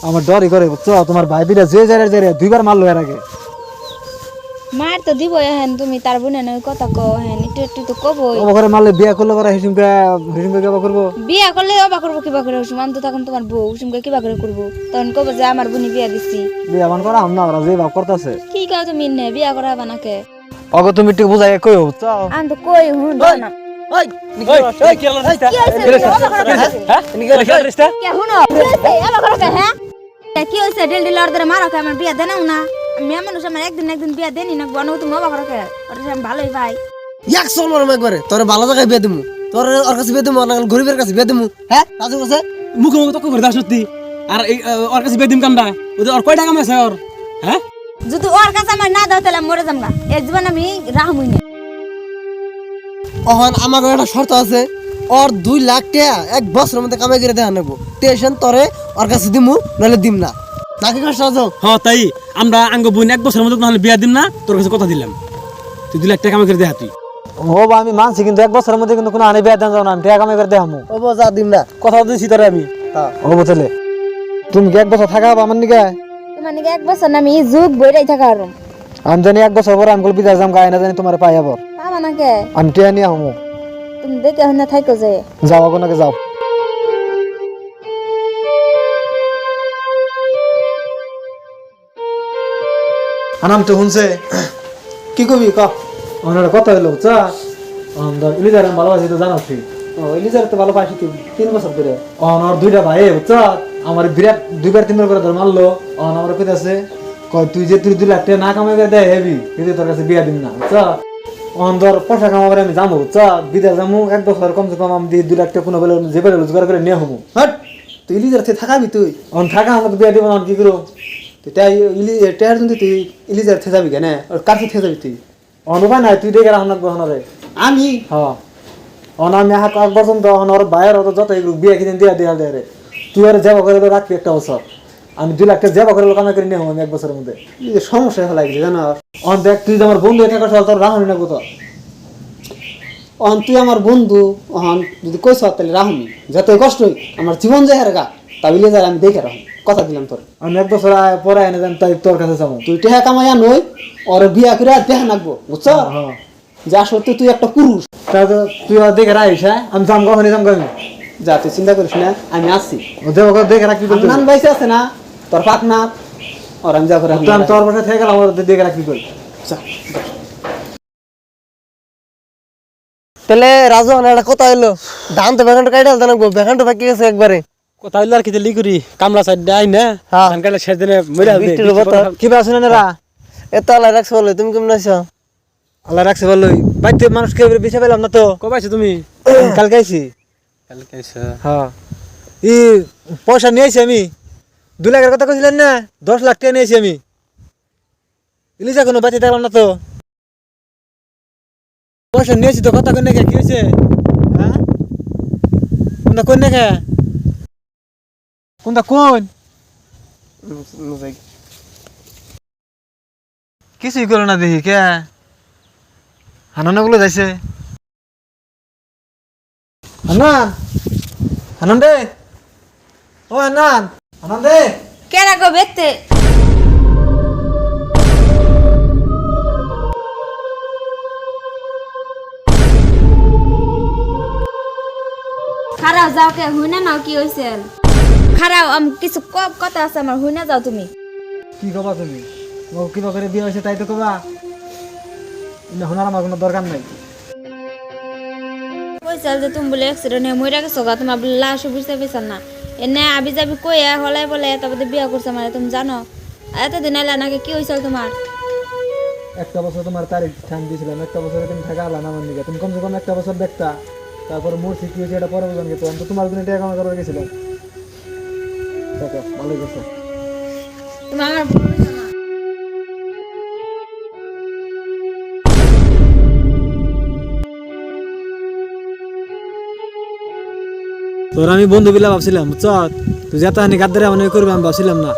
আমার ডরই করে বুঝছো তোমার ভাই দুইটা যে জায়গায় দুইবার মারলো এর আগে। মার তো দিব হেন তুমি তার বোনে নয় কথা কো হেন একটু একটু তো কবই। ও করে মারলে বিয়া করলে পরে হিসুমকে কিবা করবো? বিয়া করলে অবা করবো কিবা করে হুসুম আমি তো তখন তোমার বউ হুসুমকে কিবা করে করবো তখন কব যে আমার বোনি বিয়া দিছি। বিয়া মান করা আমরা ওরা যে ভাব করতেছে কি কও তুমি নে বিয়া করা বানাকে অগো তুমি একটু বুঝাই কই বুঝছো? আমি তো কই হুন না ওই ওই কি হলো রিস্তা হ্যাঁ নি কি হলো রিস্তা কে হুনো অবা করকে হ্যাঁ কি হইছে ডেল ডেল অর্ডারে মারো কে আমার বিয়া দেনাও না আমি মানুষ আমার একদিন একদিন বিয়া দেনি না বনো তুমি অবা করকে ওটা আমি ভালোই ভাই এক চল মারম একবারে তোর ভালো জায়গায় বিয়ে দিমু তোর ওর কাছে বিয়ে দিমু না গরিবের কাছে বিয়ে দিমু হ্যাঁ রাজু কাছে মুখে মুখে তক করে দাস সত্যি আর এই ওর কাছে বিয়ে দিম কামডা ওর কয় টাকা মাসে ওর হ্যাঁ যদি ওর কাছে আমার না দাও তাহলে মরে যামগা এই জীবন আমি রাহমুই না। ওহন আমার একটা শর্ত আছে ওর 2 লাখ টাকা এক বছরের মধ্যে কামাই করে দেয়া নেব টেনশন তোরে ওর কাছে দিমু নালে দিম না নাকি কষ্ট আছে হ্যাঁ তাই আমরা আঙ্গ বোন এক বছরের মধ্যে তাহলে বিয়া দিম না তোর কাছে কথা দিলাম তুই 2 লাখ টাকা কামাই করে দে তুই। ও বা আমি মানছি কিন্তু এক বছরের মধ্যে কিন্তু কোনো আনে বিয়া দেন যাও না আমি টাকা কামাই করে দেখামু। ও যা দিম না কথা দিছি তোরে আমি হ্যাঁ ও বুঝলে তুমি কি এক বছর থাকা আমার নিকে? তোমার নাকি এক বছর না আমি যুগ বইরাই থাকা আর আমি জানি এক বছর পরে আমি বিদায় যাম গায়ে না জানি তোমার পাই আবার পাবা নাকে আমি টিয়া নিয়ে আমু। তুমি দেখে হন্না থাইকো যে যাও আগে নাকি যাও। আনাম তো শুনছে কি কবি ক ওনার কথা হইলো বুঝছা ইলিজার আমি ভালোবাসি তো জানো তুই ও ইলিজার তো ভালো পাইছি তুই 3 বছর ধরে ওনার দুইটা ভাই বুঝছা আমার বিরাট দুইবার তিনবার করে ধর মারলো আমার কইতাছে কয় তুই যে তুই 2 লাখ টাকা না কামাই করে দেয় হেবি কিন্তু তোর কাছে বিয়া দিন না বুঝছা অন্ধর পয়সা কামাই করে আমি যাবো বুঝছা বিদেশ যাবো এক বছর কমসে কম আমি 2 লাখ টাকা কোনো বেলে যে বেলে রোজগার করে নিয়ে হবো। হট তুই ইলিজার থেকে থাকাবি তুই অন থাকা আমাকে বিয়া দিব না কি করো তুই তাই টেয়ার যদি তুই ইলিজার থেকে যাবি কেন আর কার থেকে যাবি তুই অনুপায় নাই তুই দেখে রাখনা গ্রহণরে আমি হ্যাঁ আমি হাত আগ পর্যন্ত ওর বাইরের অত যত এগুলো বিয়ে কিনে দিয়া দিয়া দেয় রে তুই আর যাবো করে রাখবি একটা বছর আমি 2 লাখ টাকা যাবো করে কামাই করে নিয়ে হবো আমি এক বছরের মধ্যে। এই সমস্যা হয়ে লাগছে জানো অন দেখ তুই যে আমার বন্ধু থাকা সহ তোর রাখনি না কোথাও অহন তুই আমার বন্ধু অহন যদি কইস তাহলে রাহুনি যতই কষ্ট হই আমার জীবন যায় হেরগা তা ইলিজার আমি দেখে রাখুন কথা দিলাম তোর আমি এক বছর পরে এনে দেন তাই তোর কাছে যাবো। তুই টেহা কামাইয়া নই ওর বিয়া করে আর টেহা নাকবো বুঝছ হ্যাঁ যা সত্যি তুই একটা পুরুষ তা তো তুই আর দেখে রাখিস হ্যাঁ আমি যাম কখনই যাম কখনই যা তুই চিন্তা করিস না আমি আসছি দেবো দেখে রাখবি করতে নান বাইসে আছে না তোর পাকনা ওর আমি যা করে আমি তোর পাশে থেকে গেলাম ওর দেখে রাখবি কই। তাহলে রাজু একটা কথা হইলো ধান তো বেখানটা কাইডে আলতা নাকবো বেখানটা পাকি গেছে একবারে কথা হইলো আর কি লিখুরি কামলা সাইড আই না হ্যাঁ। ধান কাটলে শেষ দিনে মরে হবে বৃষ্টির কথা কি পাচ্ছ না রা এত আল্লাহ রাখছে বলে তুমি কেমন আছো আল্লাহ রাখছে ভালোই বাইতে মানুষ কেউ বেছে পেলাম না তো কবে আইছো তুমি কালকে আইছি। কালকে আইছো হ্যাঁ ই পয়সা নিয়েছি আমি 2 লাখের কথা কইছিলেন না 10 লাখ টাকা নিয়েছি আমি ইলিজা কোনো বাঁচিয়ে দেখলাম না তো পয়সা নিয়েছি তো কথা কোন কি হয়েছে হ্যাঁ কোনটা কোন নাকি কোনটা কোন কিছুই করো না দেখি কে হানানা গুলো যাইছে হানান হানান রে ও হানান হানান রে কেন গো বেতে খারাপ যাও কে হুইনা নাও কি হইছে খারাপ কিছু কথা আছে আমার হুইনা যাও তুমি কি কবা তুমি ও কিবা করে বিয়ে হয়েছে তাই তো কবা না হোনার আমার কোনো দরকার নাই কইছে যে তুমি বলে অ্যাক্সিডেন্ট হয়ে মইরা গেছো গা তোমার বলে লাশ বুঝতে পেছাল না এনে আবি যাবি কইয়া হলাই বলে তারপরে বিয়া করছে মানে তুমি জানো এতদিন আইলা নাকি কি হইছে তোমার একটা বছর তোমার তারিখ ঠান দিয়েছিলাম একটা বছরে তুমি থাকা আলা না আমার দিকে তুমি কমসে কম একটা বছর দেখতা তারপরে মোর ঠিক হয়েছে এটা পরে বুঝলাম কিন্তু আমি তো তোমার জন্য টাকা কামাই করে গেছিলাম দেখো ভালোই গেছো তুমি আমার ভুল হইছে না তোর আমি বন্ধু বিলা ভাবছিলাম বুঝছ তুই যেত হানি গাদ্দারে মনে করবি আমি ভাবছিলাম না